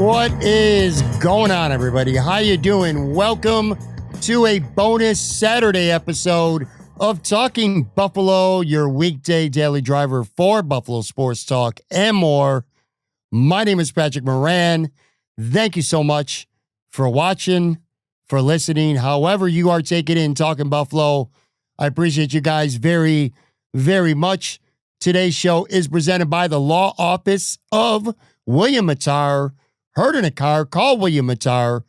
What is going on, everybody? How you doing? Welcome to a bonus Saturday episode of Talking Buffalo, your weekday daily driver for Buffalo sports talk and more. My name is Patrick Moran. Thank you so much for watching, for listening, however you are taking in Talking Buffalo. I appreciate you guys very, very much. Today's show is presented by the Law Office of William Mattar. Heard in a car, call William Mattar,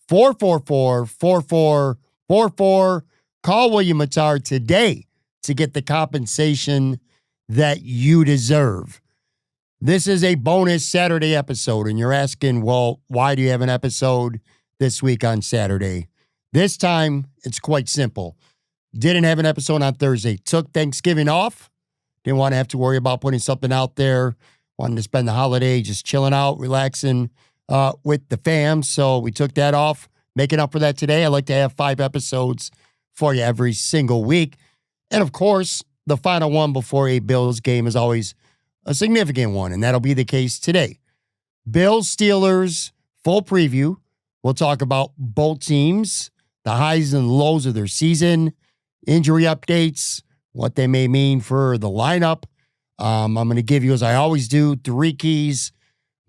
444-4444. Call William Mattar today to get the compensation that you deserve. This is a bonus Saturday episode, and you're asking, well, why do you have an episode this week on Saturday? This time, it's quite simple. Didn't have an episode on Thursday. Took Thanksgiving off. Didn't want to have to worry about putting something out there. Wanted to spend the holiday just chilling out, relaxing with the fam. So we took that off. Making up for that today, I like to have 5 episodes for you every single week. And of course, the final one before a Bills game is always a significant one, and that'll be the case today. Bills, Steelers, full preview. We'll talk about both teams, the highs and lows of their season, injury updates, what they may mean for the lineup. I'm going to give you, as I always do, 3 keys,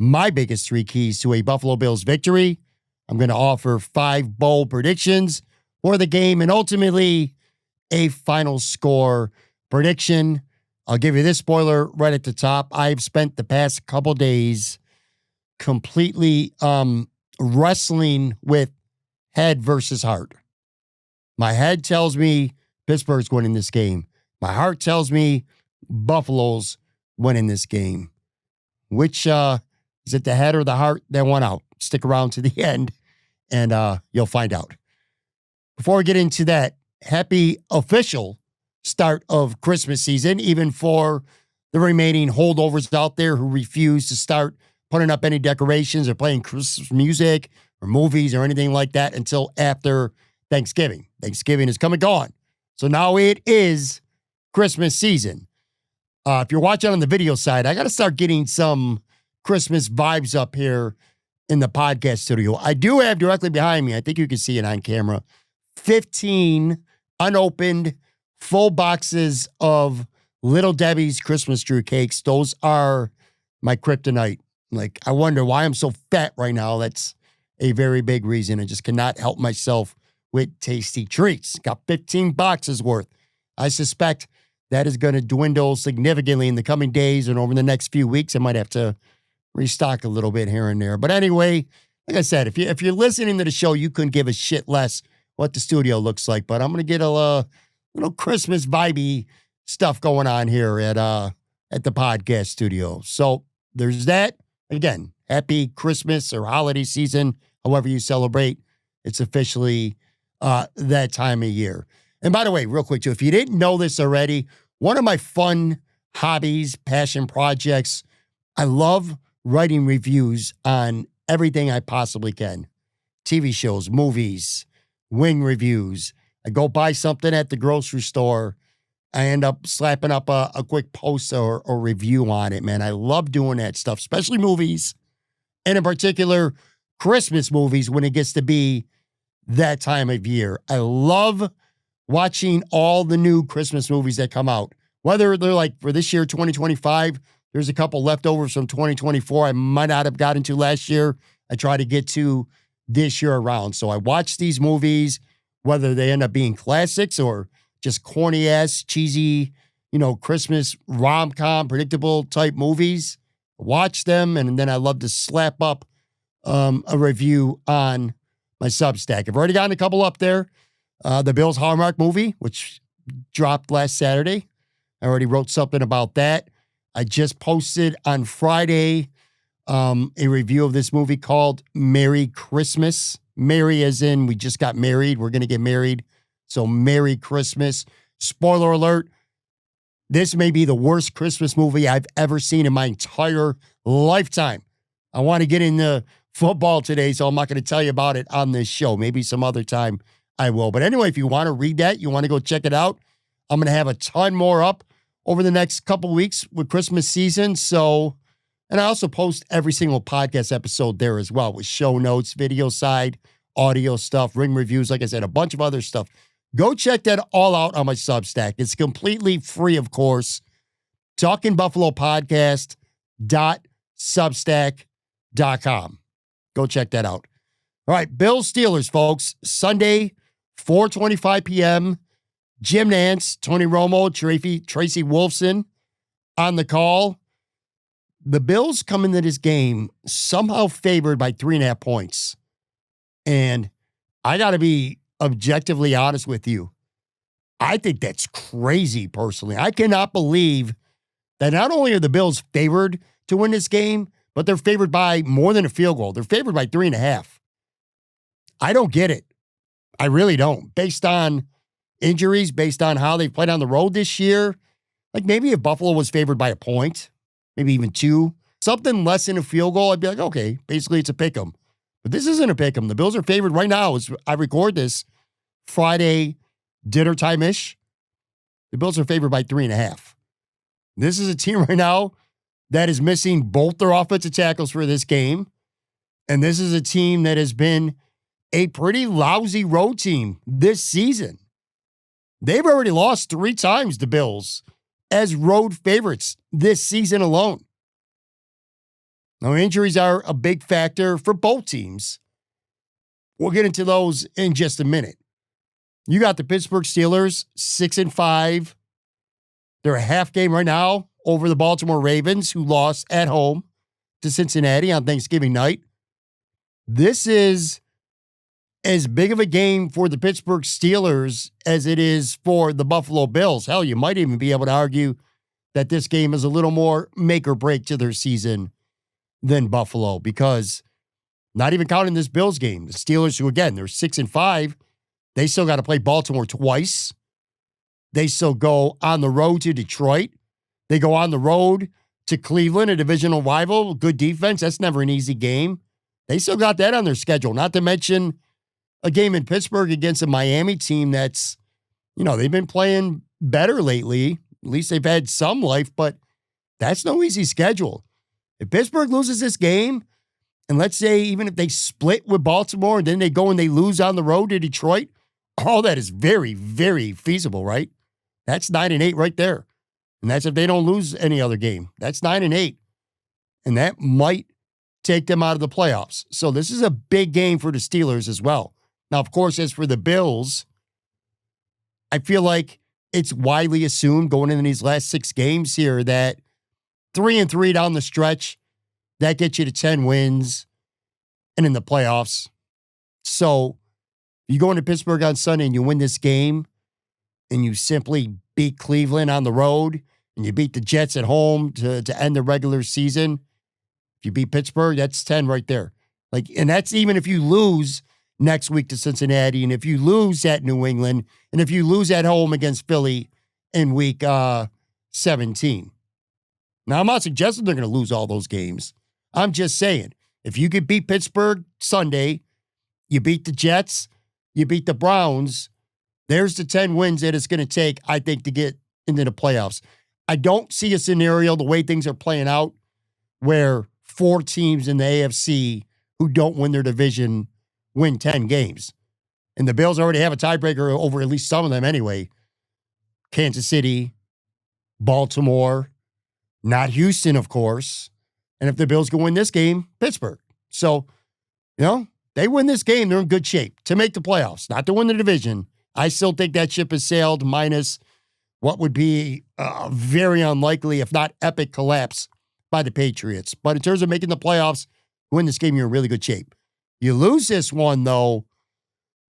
my biggest 3 keys to a Buffalo Bills victory. I'm going to offer 5 bold predictions for the game and ultimately a final score prediction. I'll give you this spoiler right at the top. I've spent the past couple days completely wrestling with head versus heart. My head tells me Pittsburgh's winning this game. My heart tells me Buffalo's winning this game. Which is it, the head or the heart that won out? Stick around to the end and you'll find out. Before we get into that, happy official start of Christmas season, even for the remaining holdovers out there who refuse to start putting up any decorations or playing Christmas music or movies or anything like that until after Thanksgiving. Thanksgiving is come and gone. So now it is Christmas season. If you're watching on the video side, I got to start getting some Christmas vibes up here in the podcast studio. I do have directly behind me, I think you can see it on camera, 15 unopened full boxes of Little Debbie's Christmas tree cakes. Those are my kryptonite. Like, I wonder why I'm so fat right now. That's a very big reason. I just cannot help myself with tasty treats. Got 15 boxes worth. I suspect that is going to dwindle significantly in the coming days and over the next few weeks. I might have to restock a little bit here and there. But anyway, like I said, if you're listening to the show, you couldn't give a shit less what the studio looks like. But I'm going to get a little Christmas vibey stuff going on here at the podcast studio. So there's that. Again, happy Christmas or holiday season, however you celebrate. It's officially that time of year. And by the way, real quick too, if you didn't know this already, one of my fun hobbies, passion projects, I love writing reviews on everything I possibly can. TV shows, movies, wing reviews. I go buy something at the grocery store. I end up slapping up a quick post or review on it, man. I love doing that stuff, especially movies, and in particular, Christmas movies when it gets to be that time of year. I love watching all the new Christmas movies that come out, whether they're like for this year, 2025, there's a couple leftovers from 2024 I might not have gotten to last year. I try to get to this year around. So I watch these movies, whether they end up being classics or just corny ass, cheesy, Christmas rom-com, predictable type movies. Watch them, and then I love to slap up a review on my Substack. I've already gotten a couple up there. The Bills Hallmark movie, which dropped last Saturday. I already wrote something about that. I just posted on Friday a review of this movie called Merry Christmas. Merry as in we just got married. We're going to get married. So Merry Christmas. Spoiler alert. This may be the worst Christmas movie I've ever seen in my entire lifetime. I want to get into football today, so I'm not going to tell you about it on this show. Maybe some other time I will. But anyway, if you want to read that, you want to go check it out, I'm going to have a ton more up over the next couple weeks with Christmas season. So And I also post every single podcast episode there as well with show notes, video side, audio stuff, ring reviews, like I said, a bunch of other stuff. Go check that all out on my Substack. It's completely free, of course. TalkingBuffaloPodcast.substack.com. Go check that out. All right, Bills Steelers, folks. Sunday, 4:25 p.m. Jim Nance, Tony Romo, Tracy Wolfson on the call. The Bills come into this game somehow favored by 3.5 points. And I got to be objectively honest with you. I think that's crazy, personally. I cannot believe that not only are the Bills favored to win this game, but they're favored by more than a field goal. They're favored by 3.5. I don't get it. I really don't. Based on injuries, based on how they played on the road this year, like maybe if Buffalo was favored by a point, maybe even 2, something less than a field goal, I'd be like, okay, basically it's a pick 'em. But this isn't a pick 'em. The Bills are favored right now as I record this Friday dinner time-ish. The Bills are favored by 3.5. This is a team right now that is missing both their offensive tackles for this game. And this is a team that has been a pretty lousy road team this season. They've already lost 3 times, the Bills, as road favorites this season alone. Now, injuries are a big factor for both teams. We'll get into those in just a minute. You got the Pittsburgh Steelers, 6-5. They're a half game right now over the Baltimore Ravens, who lost at home to Cincinnati on Thanksgiving night. This is as big of a game for the Pittsburgh Steelers as it is for the Buffalo Bills. Hell, you might even be able to argue that this game is a little more make or break to their season than Buffalo, because not even counting this Bills game, the Steelers, who again, they're 6-5, they still got to play Baltimore twice. They still go on the road to Detroit. They go on the road to Cleveland, a divisional rival, good defense. That's never an easy game. They still got that on their schedule, not to mention a game in Pittsburgh against a Miami team that's, they've been playing better lately. At least they've had some life, but that's no easy schedule. If Pittsburgh loses this game, and let's say even if they split with Baltimore and then they go and they lose on the road to Detroit, all that is very, very feasible, right? That's 9-8 right there. And that's if they don't lose any other game. That's 9-8. And that might take them out of the playoffs. So this is a big game for the Steelers as well. Now, of course, as for the Bills, I feel like it's widely assumed going into these last 6 games here that 3-3 down the stretch, that gets you to 10 wins and in the playoffs. So you go into Pittsburgh on Sunday and you win this game and you simply beat Cleveland on the road and you beat the Jets at home to end the regular season. If you beat Pittsburgh, that's 10 right there. And that's even if you lose next week to Cincinnati, and if you lose at New England, and if you lose at home against Philly in week 17. Now, I'm not suggesting they're going to lose all those games. I'm just saying, if you could beat Pittsburgh Sunday, you beat the Jets, you beat the Browns, there's the 10 wins that it's going to take, I think, to get into the playoffs. I don't see a scenario, the way things are playing out, where 4 teams in the AFC who don't win their division win 10 games. And the Bills already have a tiebreaker over at least some of them anyway. Kansas City, Baltimore, not Houston, of course. And if the Bills can win this game, Pittsburgh. So, they win this game, they're in good shape to make the playoffs, not to win the division. I still think that ship has sailed, minus what would be a very unlikely, if not epic, collapse by the Patriots. But in terms of making the playoffs, win this game, you're in really good shape. You lose this one, though,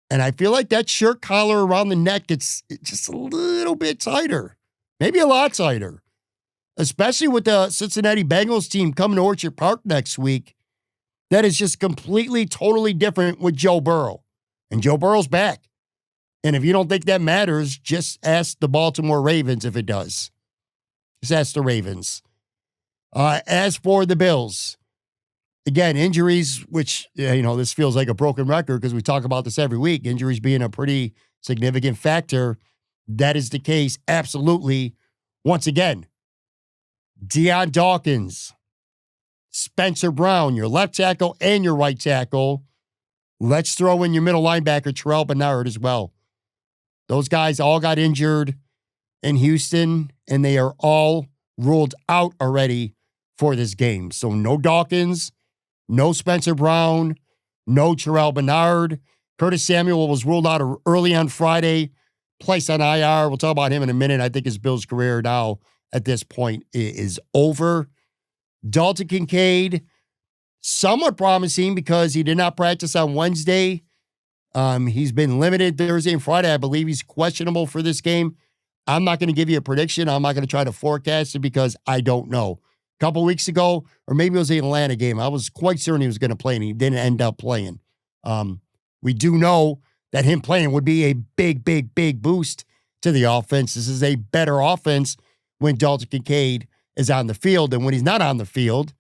and I feel like that shirt collar around the neck gets just a little bit tighter, maybe a lot tighter, especially with the Cincinnati Bengals team coming to Orchard Park next week. That is just completely, totally different with Joe Burrow. And Joe Burrow's back. And if you don't think that matters, just ask the Baltimore Ravens if it does. Just ask the Ravens. As for the Bills, again, injuries, which, this feels like a broken record because we talk about this every week, injuries being a pretty significant factor. That is the case, absolutely. Once again, Dion Dawkins, Spencer Brown, your left tackle and your right tackle. Let's throw in your middle linebacker, Terrell Bernard, as well. Those guys all got injured in Houston, and they are all ruled out already for this game. So no Dawkins, no Spencer Brown, no Terrell Bernard. Curtis Samuel was ruled out early on Friday, placed on IR. We'll talk about him in a minute. I think his Bills' career now at this point is over. Dalton Kincaid, somewhat promising because he did not practice on Wednesday. He's been limited Thursday and Friday. I believe he's questionable for this game. I'm not going to give you a prediction. I'm not going to try to forecast it because I don't know. A couple weeks ago, or maybe it was the Atlanta game, I was quite certain he was going to play, and he didn't end up playing. We do know that him playing would be a big, big, big boost to the offense. This is a better offense when Dalton Kincaid is on the field. And when he's not on the field,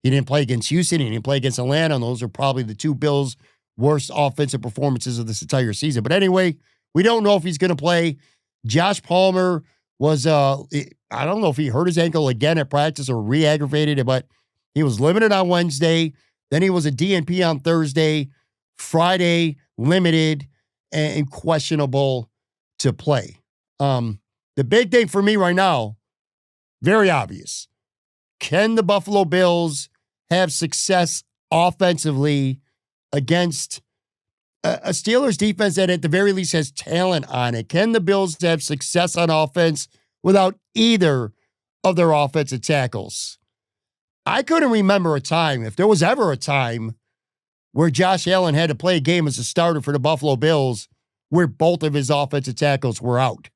he didn't play against Houston, he didn't play against Atlanta, and those are probably the two Bills' worst offensive performances of this entire season. But anyway, we don't know if he's going to play. Josh Palmer was, I don't know if he hurt his ankle again at practice or re-aggravated it, but he was limited on Wednesday. Then he was a DNP on Thursday. Friday, limited and questionable to play. The big thing for me right now, very obvious. Can the Buffalo Bills have success offensively against a Steelers defense that at the very least has talent on it? Can the Bills have success on offense without either of their offensive tackles? I couldn't remember a time, if there was ever a time, where Josh Allen had to play a game as a starter for the Buffalo Bills where both of his offensive tackles were out.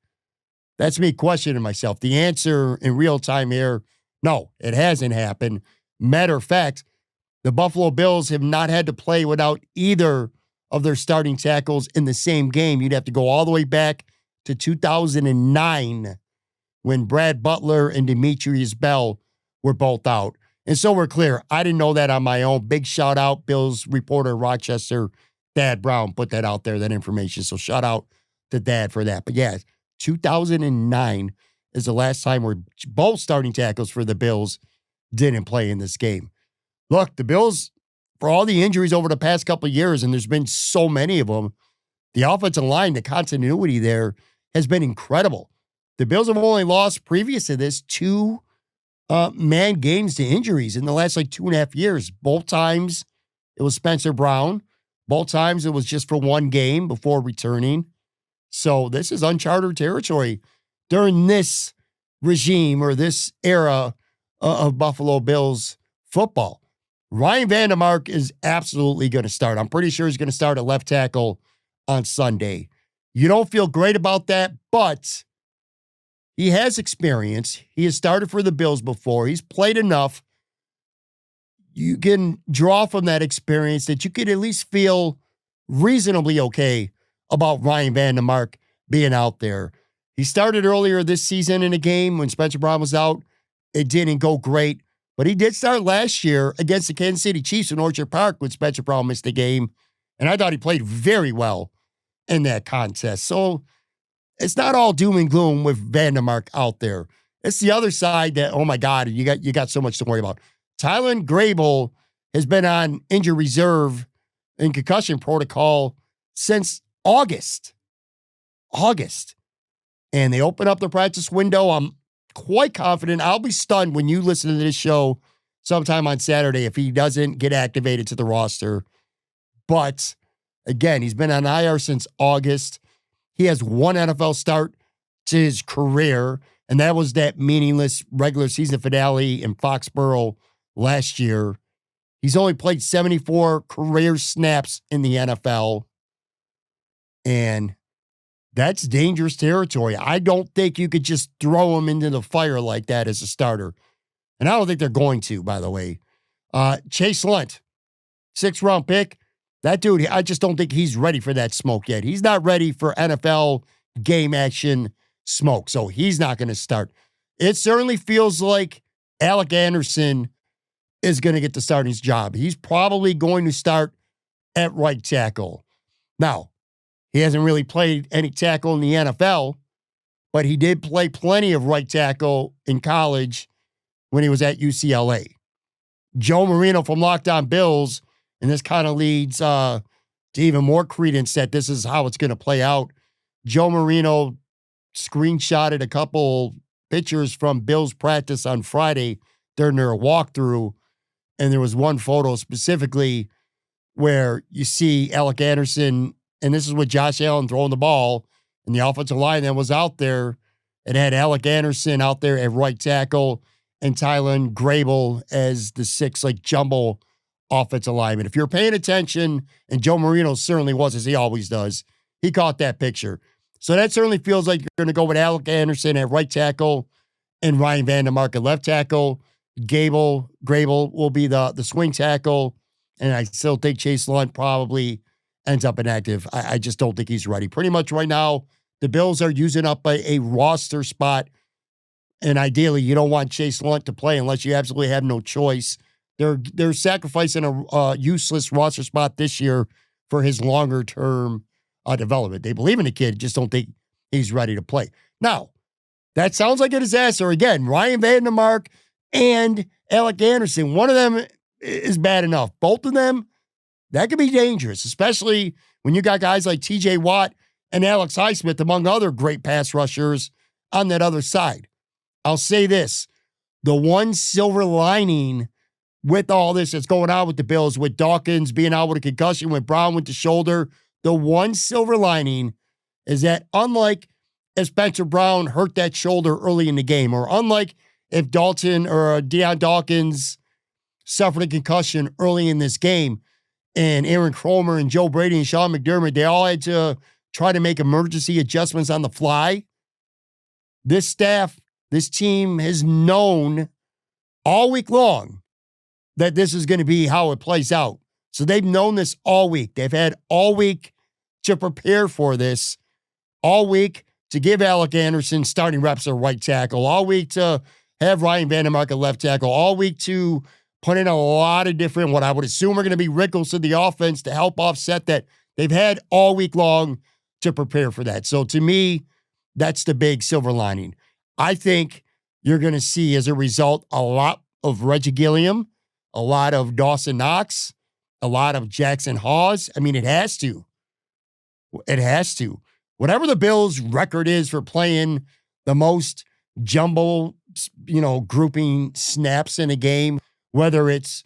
That's me questioning myself. The answer in real time here, no, it hasn't happened. Matter of fact, the Buffalo Bills have not had to play without either of their starting tackles in the same game. You'd have to go all the way back to 2009 when Brad Butler and Demetrius Bell were both out. And so we're clear. I didn't know that on my own. Big shout out, Bills reporter Rochester, Thad Brown, put that out there, that information. So shout out to Thad for that. But yeah, 2009 is the last time where both starting tackles for the Bills didn't play in this game. Look, the Bills, for all the injuries over the past couple of years, and there's been so many of them, the offensive line, the continuity there has been incredible. The Bills have only lost, previous to this, two man games to injuries in the last 2.5 years. Both times it was Spencer Brown. Both times it was just for one game before returning. So this is uncharted territory during this regime or this era of Buffalo Bills football. Ryan Vandermark is absolutely going to start. I'm pretty sure he's going to start at left tackle on Sunday. You don't feel great about that, but he has experience. He has started for the Bills before. He's played enough. You can draw from that experience that you could at least feel reasonably okay about Ryan Vandermark being out there. He started earlier this season in a game when Spencer Brown was out. It didn't go great, but he did start last year against the Kansas City Chiefs in Orchard Park when Spencer Brown missed the game, and I thought he played very well in that contest. So it's not all doom and gloom with Vandermark out there. It's the other side that, oh my God, you got so much to worry about. Tylen Grable has been on injured reserve and concussion protocol since August. And they open up the practice window. I'm quite confident. I'll be stunned when you listen to this show sometime on Saturday if he doesn't get activated to the roster. But again, he's been on IR since August. He has one NFL start to his career, and that was that meaningless regular season finale in Foxborough last year. He's only played 74 career snaps in the NFL, and that's dangerous territory. I don't think you could just throw him into the fire like that as a starter. And I don't think they're going to, by the way. Chase Lunt, 6th-round pick. That dude, I just don't think he's ready for that smoke yet. He's not ready for NFL game action smoke, so he's not going to start. It certainly feels like Alec Anderson is going to get the starting job. He's probably going to start at right tackle. Now, he hasn't really played any tackle in the NFL, but he did play plenty of right tackle in college when he was at UCLA. Joe Marino from Locked On Bills, and this kind of leads to even more credence that this is how it's going to play out. Joe Marino screenshotted a couple pictures from Bills practice on Friday during their walkthrough, and there was one photo specifically where you see Alec Anderson, and this is with Josh Allen throwing the ball, and the offensive line that was out there, it had Alec Anderson out there at right tackle and Tylen Grable as the six jumbo offensive lineman. If you're paying attention, and Joe Marino certainly was, as he always does, he caught that picture. So that certainly feels like you're going to go with Alec Anderson at right tackle and Ryan Vandermark at left tackle. Grable will be the swing tackle, and I still think Chase Lunt probably ends up inactive. I just don't think he's ready. Pretty much right now, the Bills are using up a roster spot, and ideally, you don't want Chase Lunt to play unless you absolutely have no choice. They're sacrificing a useless roster spot this year for his longer-term development. They believe in the kid, just don't think he's ready to play. Now, that sounds like a disaster. Again, Ryan Vandermark and Alec Anderson, one of them is bad enough. Both of them, that could be dangerous, especially when you got guys like TJ Watt and Alex Highsmith, among other great pass rushers, on that other side. I'll say this, the one silver lining with all this that's going on with the Bills, with Dawkins being out with a concussion, with Brown with the shoulder, the one silver lining is that unlike if Spencer Brown hurt that shoulder early in the game, or unlike if Dalton or Dion Dawkins suffered a concussion early in this game, and Aaron Cromer and Joe Brady and Sean McDermott, they all had to try to make emergency adjustments on the fly. This staff, this team has known all week long that this is going to be how it plays out. So they've known this all week. They've had all week to prepare for this, all week to give Alec Anderson starting reps at right tackle, all week to have Ryan Vandermark at left tackle, all week to put in a lot of different, what I would assume are going to be wrinkles to the offense to help offset that. They've had all week long to prepare for that. So to me, that's the big silver lining. I think you're going to see, as a result, a lot of Reggie Gilliam, a lot of Dawson Knox, a lot of Jackson Hawes. I mean, it has to. It has to. Whatever the Bills' record is for playing the most jumbo, grouping snaps in a game, whether it's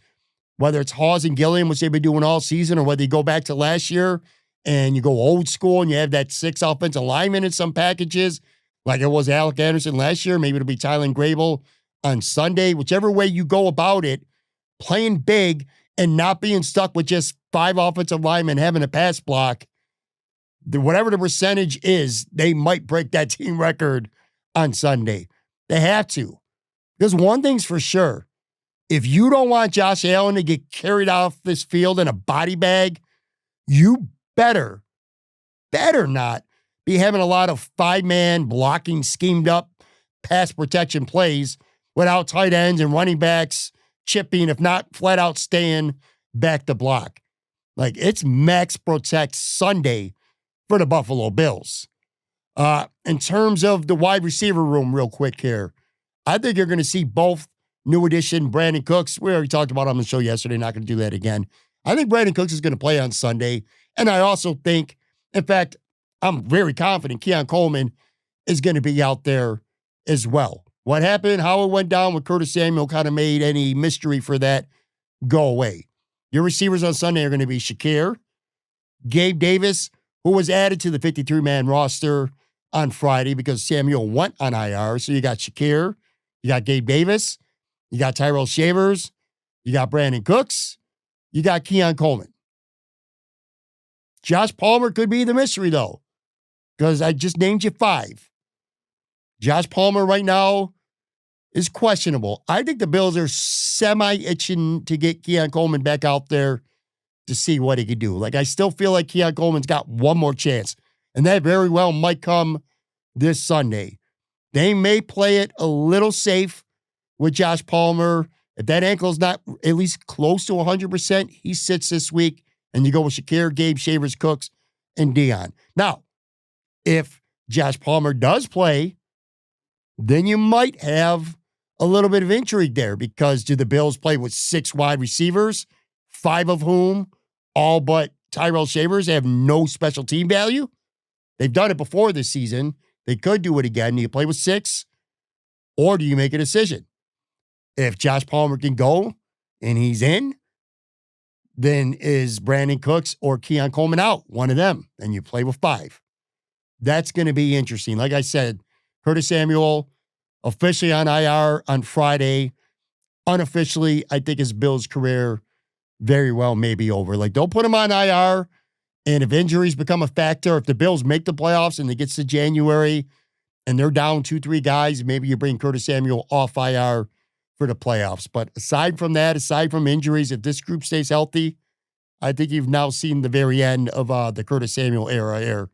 Hawes and Gilliam, which they've been doing all season, or whether you go back to last year and you go old school and you have that 6 offensive linemen in some packages, like it was Alec Anderson last year, maybe it'll be Tylen Grable on Sunday. Whichever way you go about it, playing big and not being stuck with just 5 offensive linemen having a pass block, whatever the percentage is, they might break that team record on Sunday. They have to. Because one thing's for sure, if you don't want Josh Allen to get carried off this field in a body bag, you better not be having a lot of 5-man blocking, schemed up pass protection plays without tight ends and running backs chipping, if not flat out staying back to block. It's max protect Sunday for the Buffalo Bills. In terms of the wide receiver room, real quick here, I think you're going to see both new addition Brandon Cooks. We already talked about it on the show yesterday, not going to do that again. I think Brandon Cooks is going to play on Sunday. And I also think, in fact, I'm very confident Keon Coleman is going to be out there as well. What happened, how it went down with Curtis Samuel kind of made any mystery for that go away. Your receivers on Sunday are going to be Shakir, Gabe Davis, who was added to the 53-man roster on Friday because Samuel went on IR. So you got Shakir, you got Gabe Davis, you got Tyrell Shavers, you got Brandon Cooks, you got Keon Coleman. Josh Palmer could be the mystery, though, because I just named you 5. Josh Palmer right now is questionable. I think the Bills are semi-itching to get Keon Coleman back out there to see what he could do. I still feel like Keon Coleman's got one more chance, and that very well might come this Sunday. They may play it a little safe with Josh Palmer. If that ankle's not at least close to 100%, he sits this week, and you go with Shakir, Gabe, Shavers, Cooks, and Dion. Now, if Josh Palmer does play, then you might have a little bit of intrigue there because do the Bills play with 6 wide receivers, 5 of whom, all but Tyrell Shavers, have no special team value? They've done it before this season. They could do it again. Do you play with 6? Or do you make a decision? If Josh Palmer can go and he's in, then is Brandon Cooks or Keon Coleman out? One of them. And you play with 5. That's going to be interesting. Like I said, Curtis Samuel officially on IR on Friday. Unofficially, I think his Bills career very well may be over. Like, don't put him on IR. And if injuries become a factor, if the Bills make the playoffs and it gets to January and they're down 2-3 guys, maybe you bring Curtis Samuel off IR for the playoffs. But aside from that, aside from injuries, if this group stays healthy, I think you've now seen the very end of the Curtis Samuel era here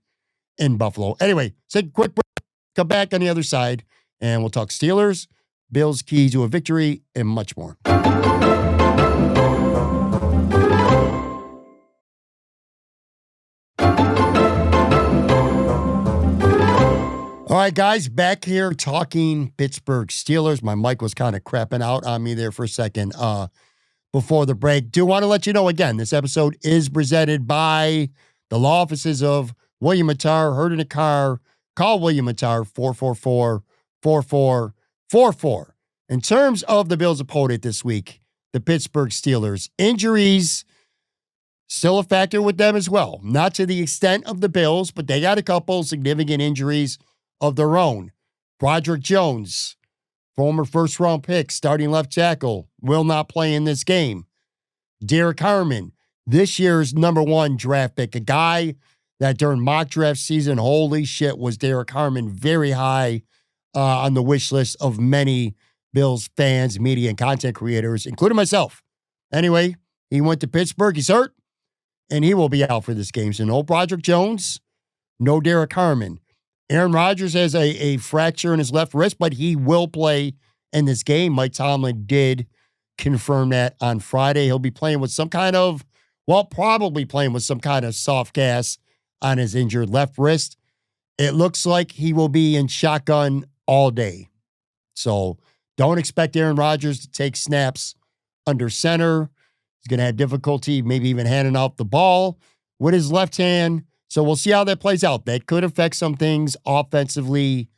in Buffalo. Anyway, take a quick break, come back on the other side, and we'll talk Steelers, Bills' key to a victory, and much more. All right, guys, back here talking Pittsburgh Steelers. My mic was kind of crapping out on me there for a second before the break. Do want to let you know again, this episode is presented by the law offices of William Mattar. Heard in a car, call William Mattar, 444-4444. In terms of the Bills' opponent this week, the Pittsburgh Steelers, injuries still a factor with them as well. Not to the extent of the Bills, but they got a couple significant injuries of their own. Broderick Jones, former first-round pick, starting left tackle, will not play in this game. Derek Harmon, this year's number 1 draft pick, a guy that during mock draft season, holy shit, was Derek Harmon very high on the wish list of many Bills fans, media, and content creators, including myself. Anyway, he went to Pittsburgh. He's hurt, and he will be out for this game. So no Broderick Jones, no Derek Harmon. Aaron Rodgers has a fracture in his left wrist, but he will play in this game. Mike Tomlin did confirm that on Friday. He'll be playing with some kind of, probably playing with some kind of soft gas on his injured left wrist. It looks like he will be in shotgun all day. So don't expect Aaron Rodgers to take snaps under center. He's going to have difficulty maybe even handing out the ball with his left hand. So we'll see how that plays out. That could affect some things offensively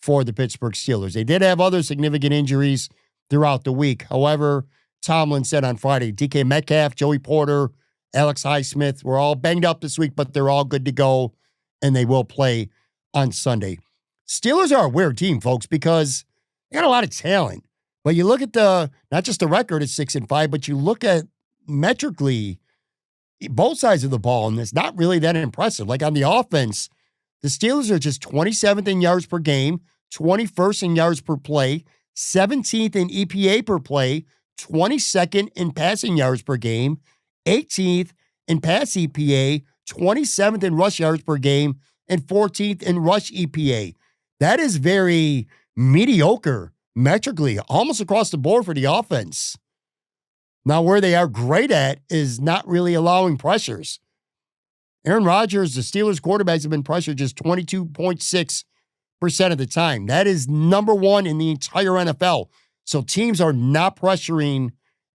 for the Pittsburgh Steelers. They did have other significant injuries throughout the week. However, Tomlin said on Friday, DK Metcalf, Joey Porter, Alex Highsmith were all banged up this week, but they're all good to go, and they will play on Sunday. Steelers are a weird team, folks, because they got a lot of talent. But you look at not just the record at 6-5, but you look at metrically both sides of the ball, and it's not really that impressive. Like on the offense, the Steelers are just 27th in yards per game, 21st in yards per play, 17th in EPA per play, 22nd in passing yards per game, 18th in pass EPA, 27th in rush yards per game, and 14th in rush EPA. That is very mediocre metrically, almost across the board for the offense. Now, where they are great at is not really allowing pressures. Aaron Rodgers, the Steelers quarterbacks, have been pressured just 22.6% of the time. That is number 1 in the entire NFL. So teams are not pressuring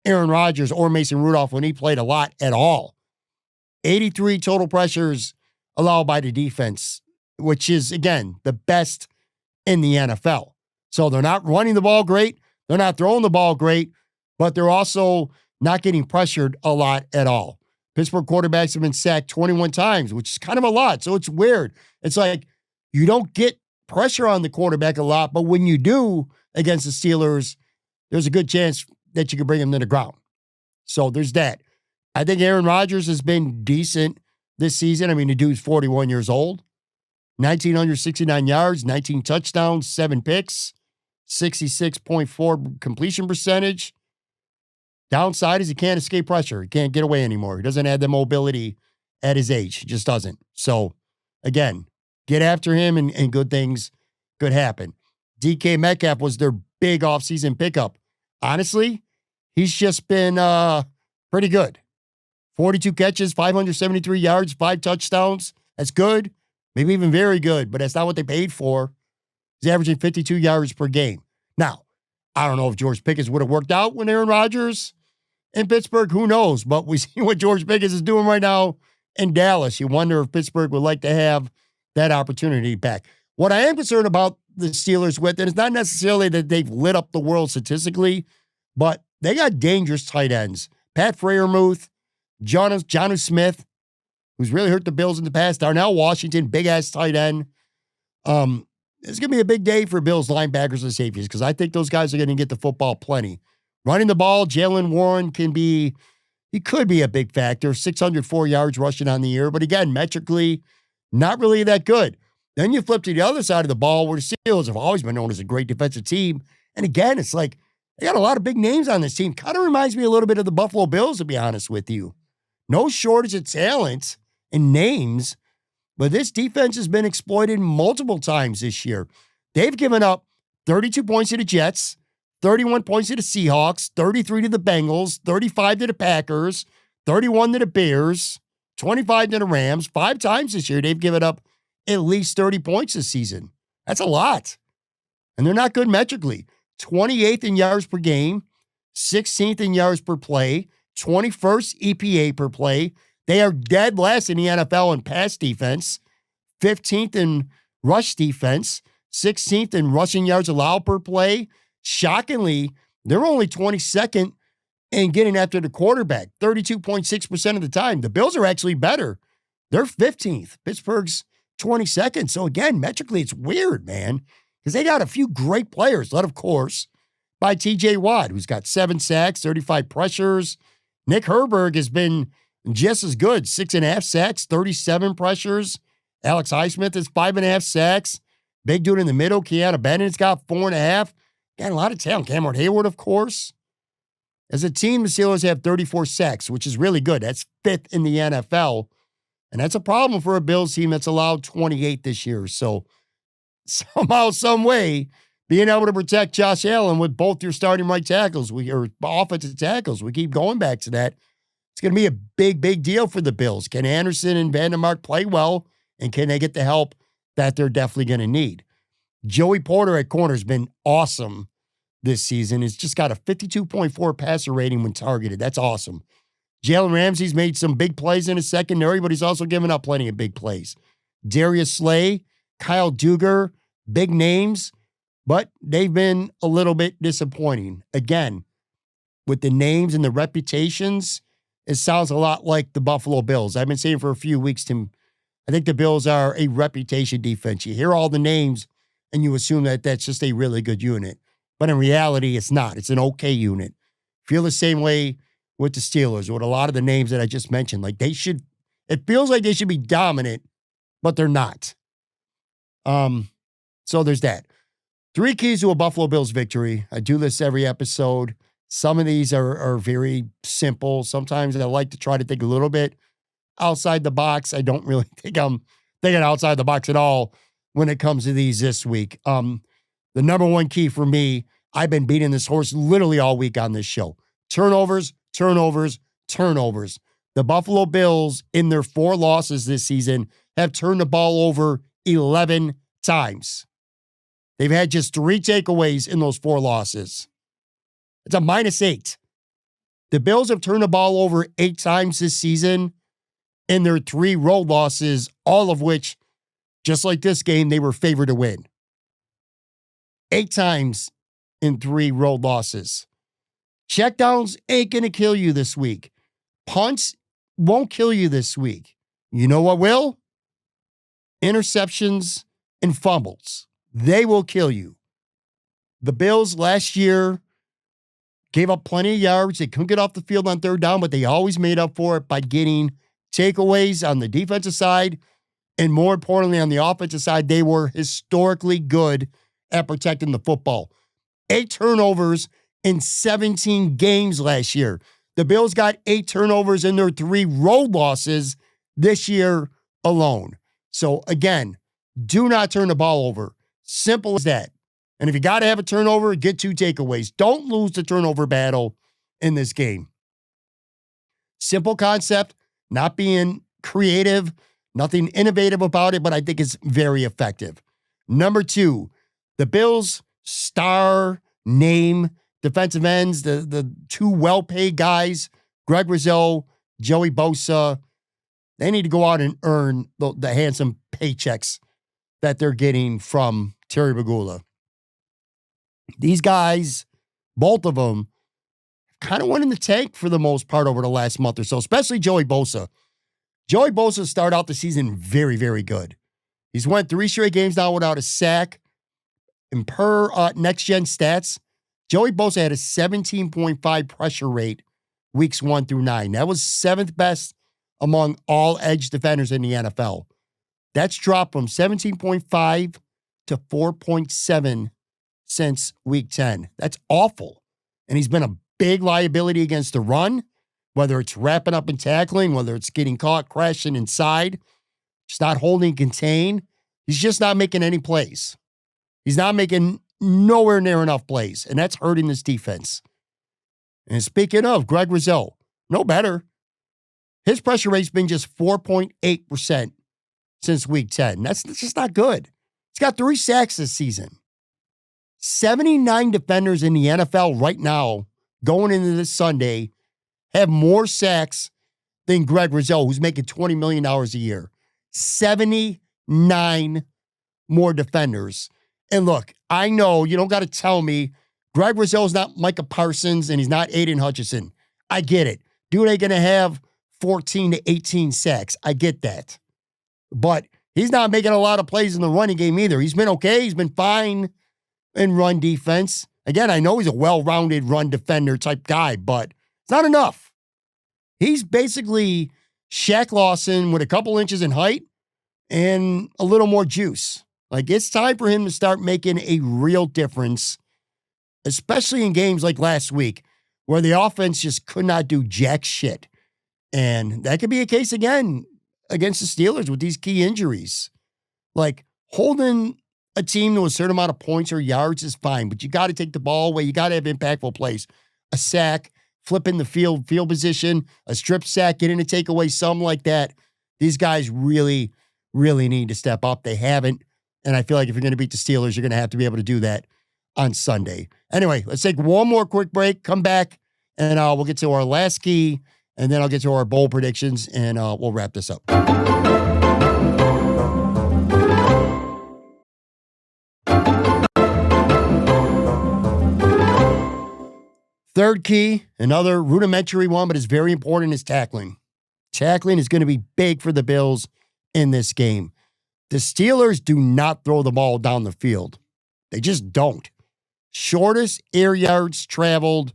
Aaron Rodgers or Mason Rudolph when he played a lot at all. 83 total pressures allowed by the defense, which is, again, the best in the NFL. So they're not running the ball great. They're not throwing the ball great, but they're also not getting pressured a lot at all. Pittsburgh quarterbacks have been sacked 21 times, which is kind of a lot. So it's weird. It's like you don't get pressure on the quarterback a lot, but when you do against the Steelers, there's a good chance that you can bring him to the ground. So there's that. I think Aaron Rodgers has been decent this season. I mean, the dude's 41 years old. 1,969 yards, 19 touchdowns, 7 picks, 66.4 completion percentage. Downside is he can't escape pressure. He can't get away anymore. He doesn't have the mobility at his age. He just doesn't. So, again, get after him and good things could happen. DK Metcalf was their big offseason pickup. Honestly, he's just been pretty good. 42 catches, 573 yards, 5 touchdowns. That's good. Maybe even very good, but that's not what they paid for. He's averaging 52 yards per game. Now, I don't know if George Pickens would have worked out when Aaron Rodgers in Pittsburgh. Who knows? But we see what George Pickens is doing right now in Dallas. You wonder if Pittsburgh would like to have that opportunity back. What I am concerned about the Steelers with, and it's not necessarily that they've lit up the world statistically, but they got dangerous tight ends. Pat Freiermuth, Jonnu Smith, who's really hurt the Bills in the past. Darnell Washington, big-ass tight end. It's going to be a big day for Bills linebackers and safeties because I think those guys are going to get the football plenty. Running the ball, Jaylen Warren could be a big factor. 604 yards rushing on the year. But again, metrically, not really that good. Then you flip to the other side of the ball where the Steelers have always been known as a great defensive team. And again, it's like they got a lot of big names on this team. Kind of reminds me a little bit of the Buffalo Bills, to be honest with you. No shortage of talent and names, but this defense has been exploited multiple times this year. They've given up 32 points to the Jets, 31 points to the Seahawks, 33 to the Bengals, 35 to the Packers, 31 to the Bears, 25 to the Rams. 5 times this year, they've given up at least 30 points this season. That's a lot. And they're not good metrically. 28th in yards per game, 16th in yards per play, 21st EPA per play. They are dead last in the NFL in pass defense, 15th in rush defense, 16th in rushing yards allowed per play. Shockingly, they're only 22nd in getting after the quarterback, 32.6% of the time. The Bills are actually better. They're 15th. Pittsburgh's 22nd. So again, metrically, it's weird, man, because they got a few great players, led, of course, by TJ Watt, who's got 7 sacks, 35 pressures. Nick Herbig has been just as good, 6.5 sacks, 37 pressures. Alex Highsmith has 5.5 sacks. Big dude in the middle, Keanu Bennett's got 4.5. Got a lot of talent. Cameron Hayward, of course. As a team, the Steelers have 34 sacks, which is really good. That's 5th in the NFL. And that's a problem for a Bills team that's allowed 28 this year. So somehow, some way, being able to protect Josh Allen with both your starting right tackles, or offensive tackles, we keep going back to that. It's going to be a big, big deal for the Bills. Can Anderson and Vandermark play well? And can they get the help that they're definitely going to need? Joey Porter at corner has been awesome this season. He's just got a 52.4 passer rating when targeted. That's awesome. Jalen Ramsey's made some big plays in his secondary, but he's also given up plenty of big plays. Darius Slay, Kyle Duggar, big names, but they've been a little bit disappointing. Again, with the names and the reputations, it sounds a lot like the Buffalo Bills. I've been saying for a few weeks, Tim, I think the Bills are a reputation defense. You hear all the names, and you assume that that's just a really good unit. But in reality, it's not. It's an okay unit. Feel the same way with the Steelers, with a lot of the names that I just mentioned. Like it feels like they should be dominant, but they're not. So there's that. 3 keys to a Buffalo Bills victory. I do this every episode. Some of these are very simple. Sometimes I like to try to think a little bit outside the box. I don't really think I'm thinking outside the box at all when it comes to these this week. The number one key for me, I've been beating this horse literally all week on this show. Turnovers, turnovers, turnovers. The Buffalo Bills, in their 4 losses this season, have turned the ball over 11 times. They've had just 3 takeaways in those 4 losses. It's a -8. The Bills have turned the ball over 8 times this season in their 3 road losses, all of which, just like this game, they were favored to win. 8 times in 3 road losses. Checkdowns ain't going to kill you this week. Punts won't kill you this week. You know what will? Interceptions and fumbles. They will kill you. The Bills last year gave up plenty of yards. They couldn't get off the field on 3rd down, but they always made up for it by getting takeaways on the defensive side. And more importantly, on the offensive side, they were historically good at protecting the football. 8 turnovers in 17 games last year. The Bills got 8 turnovers in their 3 road losses this year alone. So again, do not turn the ball over. Simple as that. And if you got to have a turnover, get 2 takeaways. Don't lose the turnover battle in this game. Simple concept, not being creative, nothing innovative about it, but I think it's very effective. Number 2, the Bills' star name defensive ends, the two well-paid guys, Greg Rizzo, Joey Bosa. They need to go out and earn the handsome paychecks that they're getting from Terry Bagula. These guys, both of them, kind of went in the tank for the most part over the last month or so, especially Joey Bosa. Joey Bosa started out the season very, very good. He's went 3 straight games now without a sack. And per Next Gen Stats, Joey Bosa had a 17.5 pressure rate weeks 1 through 9. That was 7th best among all edge defenders in the NFL. That's dropped from 17.5 to 4.7 since week 10. That's awful. And he's been a big liability against the run, whether it's wrapping up and tackling, whether it's getting caught crashing inside, just not holding contain. He's just not making any plays. He's not making nowhere near enough plays, and that's hurting this defense. And speaking of Greg Rizzo, no better. His pressure rate's been just 4.8% since week 10. That's just not good. He's got 3 sacks this season. 79 defenders in the NFL right now going into this Sunday have more sacks than Greg Rizzo, who's making $20 million a year. 79 more defenders. And look, I know you don't got to tell me Greg Rizzo's not Micah Parsons and he's not Aiden Hutchinson. I get it. Dude ain't going to have 14 to 18 sacks. I get that. But he's not making a lot of plays in the running game either. He's been okay. He's been fine in run defense. Again, I know he's a well-rounded run defender type guy, but it's not enough. He's basically Shaq Lawson with a couple inches in height and a little more juice. Like, it's time for him to start making a real difference, especially in games like last week, where the offense just could not do jack shit. And that could be a case again against the Steelers with these key injuries. Like, holding a team to a certain amount of points or yards is fine, but you got to take the ball away. You got to have impactful plays. A sack, flipping the field position, a strip sack, getting a takeaway, something like that. These guys really, really need to step up. They haven't. And I feel like if you're going to beat the Steelers, you're going to have to be able to do that on Sunday. Anyway, let's take one more quick break, come back, and we'll get to our last key, and then I'll get to our bowl predictions, and we'll wrap this up. Third key, another rudimentary one, but it's very important, is tackling. Tackling is going to be big for the Bills in this game. The Steelers do not throw the ball down the field. They just don't. Shortest air yards traveled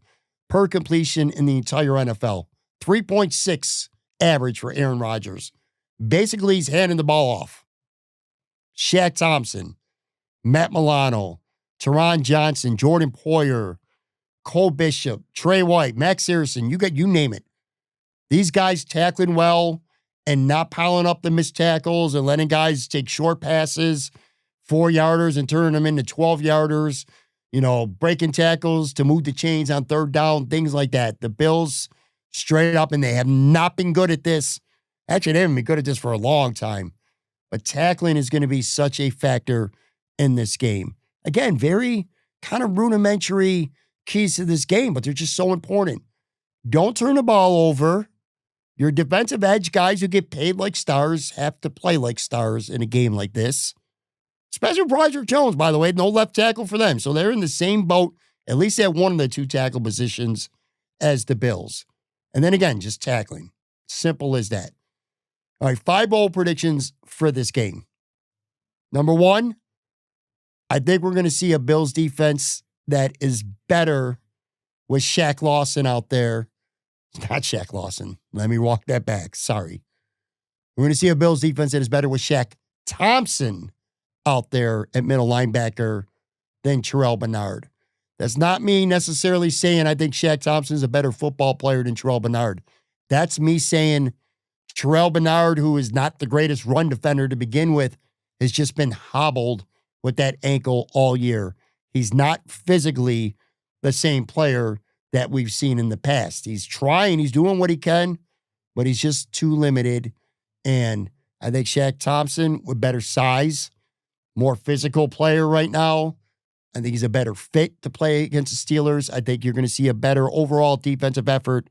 per completion in the entire NFL. 3.6 average for Aaron Rodgers. Basically, he's handing the ball off. Shaq Thompson, Matt Milano, Teron Johnson, Jordan Poyer, Cole Bishop, Trey White, Max Harrison, you name it. These guys tackling well and not piling up the missed tackles and letting guys take short passes, 4-yarders, and turning them into 12-yarders, breaking tackles to move the chains on third down, things like that. The Bills, straight up, and they have not been good at this. Actually, they haven't been good at this for a long time. But tackling is going to be such a factor in this game. Again, very kind of rudimentary keys to this game, but they're just so important. Don't turn the ball over. Your defensive edge guys who get paid like stars have to play like stars in a game like this. Especially Patrick Jones, by the way, no left tackle for them. So they're in the same boat, at least at one of the 2 tackle positions as the Bills. And then again, just tackling. Simple as that. All right, 5 bowl predictions for this game. Number 1, I think we're going to see a Bills defense that is better with Shaq Lawson out there. It's not Shaq Lawson. Let me walk that back. Sorry. We're going to see a Bills defense that is better with Shaq Thompson out there at middle linebacker than Terrell Bernard. That's not me necessarily saying I think Shaq Thompson is a better football player than Terrell Bernard. That's me saying Terrell Bernard, who is not the greatest run defender to begin with, has just been hobbled with that ankle all year. He's not physically the same player that we've seen in the past. He's trying, he's doing what he can, but he's just too limited. And I think Shaq Thompson with better size, more physical player right now, I think he's a better fit to play against the Steelers. I think you're going to see a better overall defensive effort,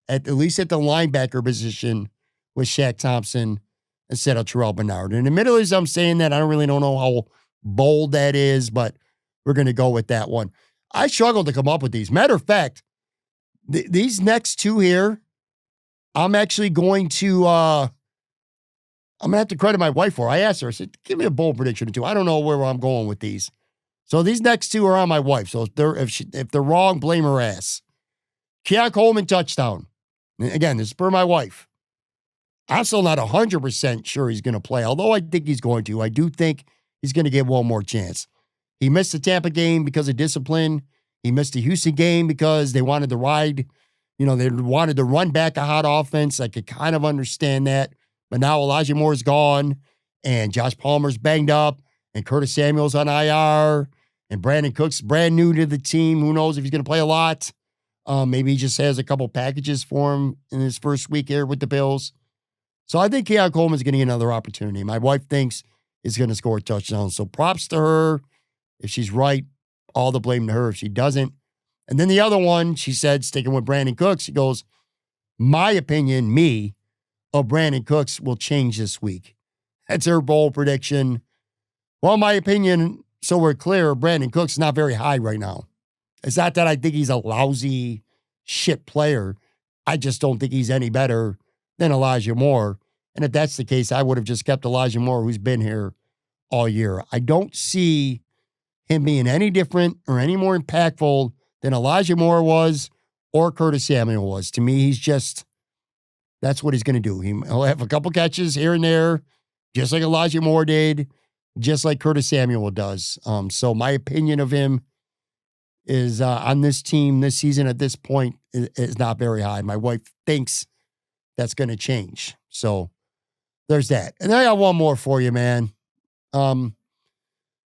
at least at the linebacker position with Shaq Thompson instead of Terrell Bernard. And admittedly, as I'm saying that, I don't really don't know how bold that is, but we're going to go with that one. I struggled to come up with these. Matter of fact, these next two here, I'm actually going to I'm going to have to credit my wife for. I asked her, I said, give me a bold prediction or two. I don't know where I'm going with these. So these next two are on my wife. So if they're wrong, blame her ass. Keon Coleman touchdown. Again, this is per my wife. I'm still not 100% sure he's going to play, although I think he's going to. I do think he's going to get one more chance. He missed the Tampa game because of discipline. He missed the Houston game because they wanted to ride. They wanted to run back a hot offense. I could kind of understand that. But now Elijah Moore's gone, and Josh Palmer's banged up, and Curtis Samuel's on IR, and Brandon Cook's brand new to the team. Who knows if he's going to play a lot? Maybe he just has a couple packages for him in his first week here with the Bills. So I think Keon Coleman's going to get another opportunity. My wife thinks he's going to score a touchdown. So props to her. If she's right, all the blame to her. If she doesn't. And then the other one, she said, sticking with Brandon Cooks, she goes, my opinion, of Brandon Cooks will change this week. That's her bold prediction. Well, my opinion, so we're clear, Brandon Cooks is not very high right now. It's not that I think he's a lousy shit player. I just don't think he's any better than Elijah Moore. And if that's the case, I would have just kept Elijah Moore, who's been here all year. I don't see him being any different or any more impactful than Elijah Moore was or Curtis Samuel was. To me, he's just, that's what he's going to do. He'll have a couple catches here and there, just like Elijah Moore did, just like Curtis Samuel does. So my opinion of him is on this team this season at this point is not very high. My wife thinks that's going to change. So there's that. And I got one more for you, man.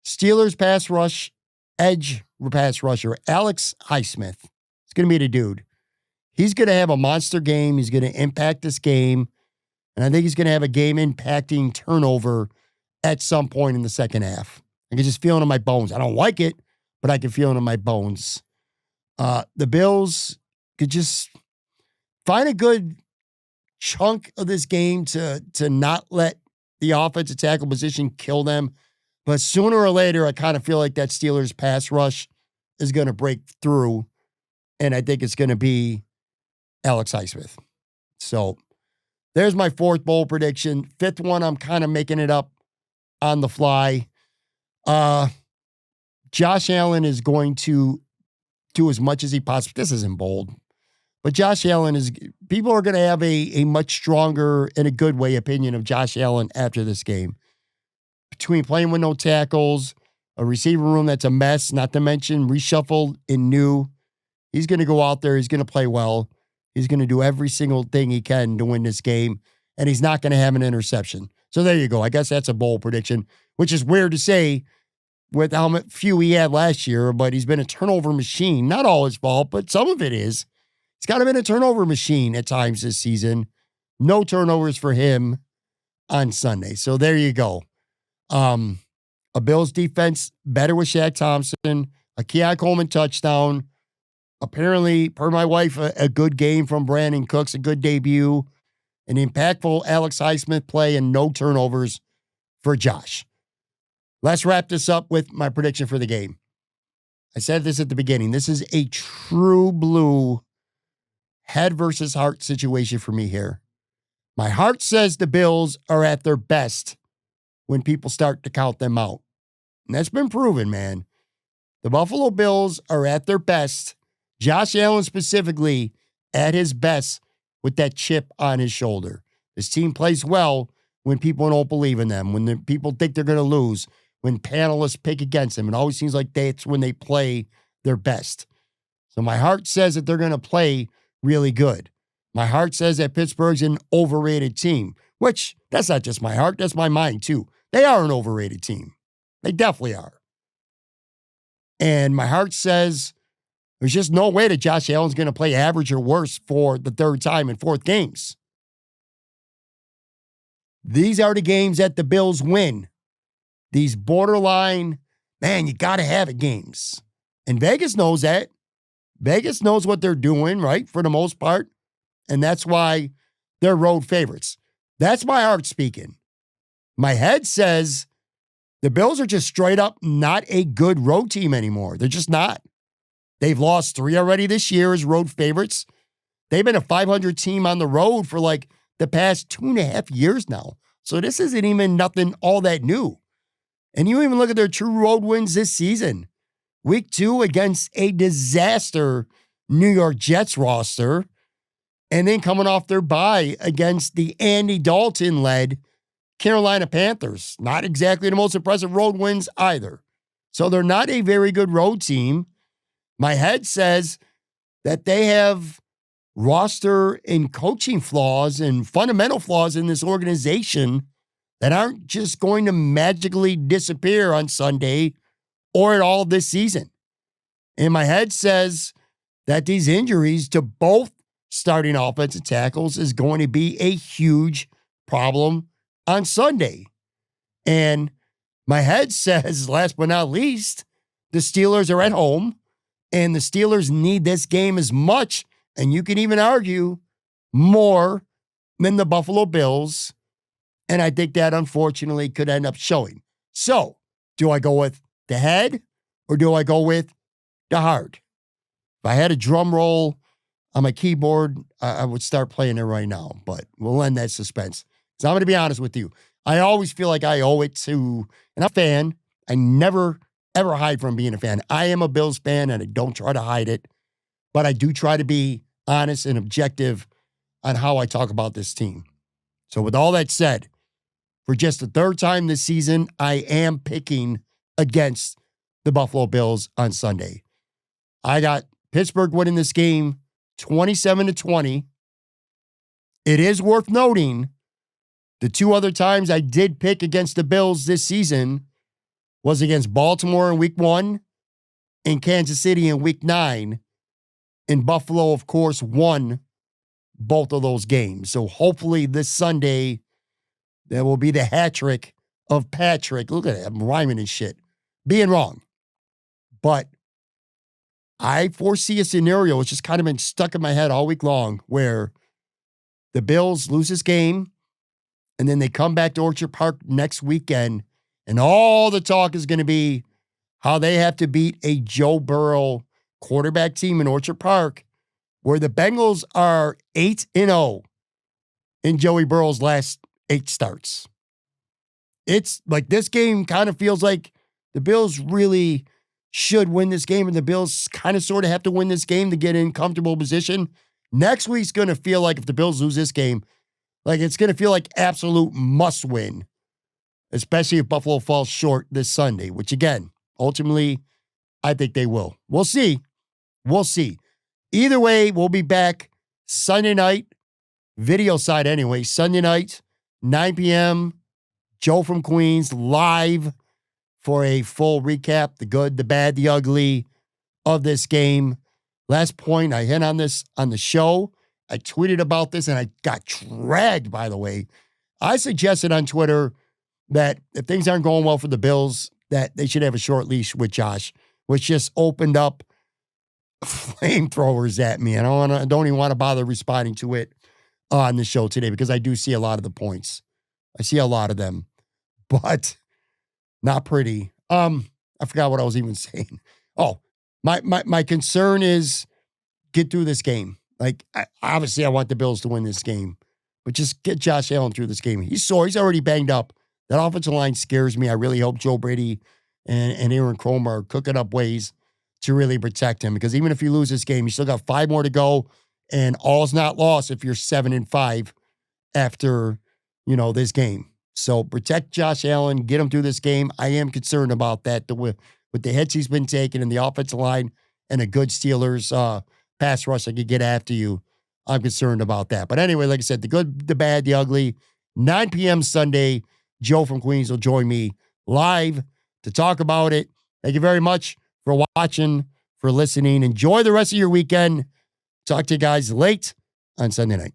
Steelers pass rush, edge pass rusher, Alex Highsmith. It's going to be the dude. He's going to have a monster game. He's going to impact this game. And I think he's going to have a game-impacting turnover at some point in the second half. I can just feel it in my bones. I don't like it, but I can feel it in my bones. The Bills could just find a good chunk of this game to not let the offensive tackle position kill them. But sooner or later, I kind of feel like that Steelers pass rush is going to break through. And I think it's going to be Alex Highsmith. So there's my fourth bold prediction. Fifth one, I'm kind of making it up on the fly. Josh Allen is going to do as much as he possibly. This isn't bold. But Josh Allen is, people are going to have a much stronger, in a good way, opinion of Josh Allen after this game. Between playing with no tackles, a receiver room that's a mess, not to mention reshuffled and new. He's going to go out there. He's going to play well. He's going to do every single thing he can to win this game. And he's not going to have an interception. So there you go. I guess that's a bold prediction, which is weird to say with how few he had last year, but he's been a turnover machine. Not all his fault, but some of it is. He's kind of been a turnover machine at times this season. No turnovers for him on Sunday. So there you go. A Bills defense better with Shaq Thompson, a Keon Coleman touchdown. Apparently, per my wife, a good game from Brandon Cooks, a good debut, an impactful Alex Highsmith play, and no turnovers for Josh. Let's wrap this up with my prediction for the game. I said this at the beginning. This is a true blue head versus heart situation for me here. My heart says the Bills are at their best when people start to count them out. And that's been proven, man. The Buffalo Bills are at their best. Josh Allen specifically at his best with that chip on his shoulder. This team plays well when people don't believe in them, when the people think they're going to lose, when panelists pick against them. It always seems like that's when they play their best. So my heart says that they're going to play really good. My heart says that Pittsburgh's an overrated team, which that's not just my heart, that's my mind too. They are an overrated team. They definitely are. And my heart says there's just no way that Josh Allen's going to play average or worse for the third time in fourth games. These are the games that the Bills win. These borderline, man, you got to have it games. And Vegas knows that. Vegas knows what they're doing, right, for the most part. And that's why they're road favorites. That's my heart speaking. My head says the Bills are just straight up not a good road team anymore. They're just not. They've lost 3 already this year as road favorites. They've been a 500 team on the road for like the past 2.5 years now. So this isn't even nothing all that new. And you even look at their true road wins this season. Week 2 against a disaster New York Jets roster. And then coming off their bye against the Andy Dalton-led Carolina Panthers. Not exactly the most impressive road wins either. So they're not a very good road team. My head says that they have roster and coaching flaws and fundamental flaws in this organization that aren't just going to magically disappear on Sunday or at all this season. And my head says that these injuries to both starting offensive tackles is going to be a huge problem on Sunday. And my head says, last but not least, the Steelers are at home, and the Steelers need this game as much, and you can even argue more than the Buffalo Bills. And I think that, unfortunately, could end up showing. So, do I go with the head or do I go with the heart? If I had a drum roll on my keyboard, I would start playing it right now, but we'll end that suspense. So I'm going to be honest with you. I always feel like I owe it to, and I'm a fan. I never, ever hide from being a fan. I am a Bills fan, and I don't try to hide it, but I do try to be honest and objective on how I talk about this team. So with all that said, for just the 3rd time this season, I am picking against the Buffalo Bills on Sunday. I got Pittsburgh winning this game 27-20. It is worth noting the 2 other times I did pick against the Bills this season was against Baltimore in week 1 and Kansas City in week 9. And Buffalo, of course, won both of those games. So hopefully this Sunday, there will be the hat trick of Patrick. Look at that, I'm rhyming and shit. Being wrong. But I foresee a scenario, it's just kind of been stuck in my head all week long, where the Bills lose this game, and then they come back to Orchard Park next weekend, and all the talk is going to be how they have to beat a Joe Burrow quarterback team in Orchard Park, where the Bengals are 8-0 in Joey Burrow's last 8 starts. It's like this game kind of feels like the Bills really should win this game, and the Bills kind of sort of have to win this game to get in comfortable position. Next week's going to feel like, if the Bills lose this game, like it's going to feel like absolute must win, especially if Buffalo falls short this Sunday, which again, ultimately, I think they will. We'll see. We'll see. Either way, we'll be back Sunday night, video side anyway, Sunday night, 9 p.m., Joe from Queens, live for a full recap, the good, the bad, the ugly of this game. Last point, I hit on this on the show. I tweeted about this, and I got dragged, by the way. I suggested on Twitter that if things aren't going well for the Bills, that they should have a short leash with Josh, which just opened up flamethrowers at me. And I don't even want to bother responding to it on the show today, because I do see a lot of the points. I see a lot of them, but not pretty. I forgot what I was even saying. Oh, my concern is get through this game. Like, obviously, I want the Bills to win this game, but just get Josh Allen through this game. He's sore. He's already banged up. That offensive line scares me. I really hope Joe Brady and Aaron Cromer are cooking up ways to really protect him, because even if you lose this game, you still got 5 more to go, and all's not lost if you're 7-5 after, this game. So protect Josh Allen, get him through this game. I am concerned about that with the hits he's been taking in the offensive line and a good Steelers pass rush that could get after you. I'm concerned about that. But anyway, like I said, the good, the bad, the ugly. 9 p.m. Sunday, Joe from Queens will join me live to talk about it. Thank you very much for watching, for listening. Enjoy the rest of your weekend. Talk to you guys late on Sunday night.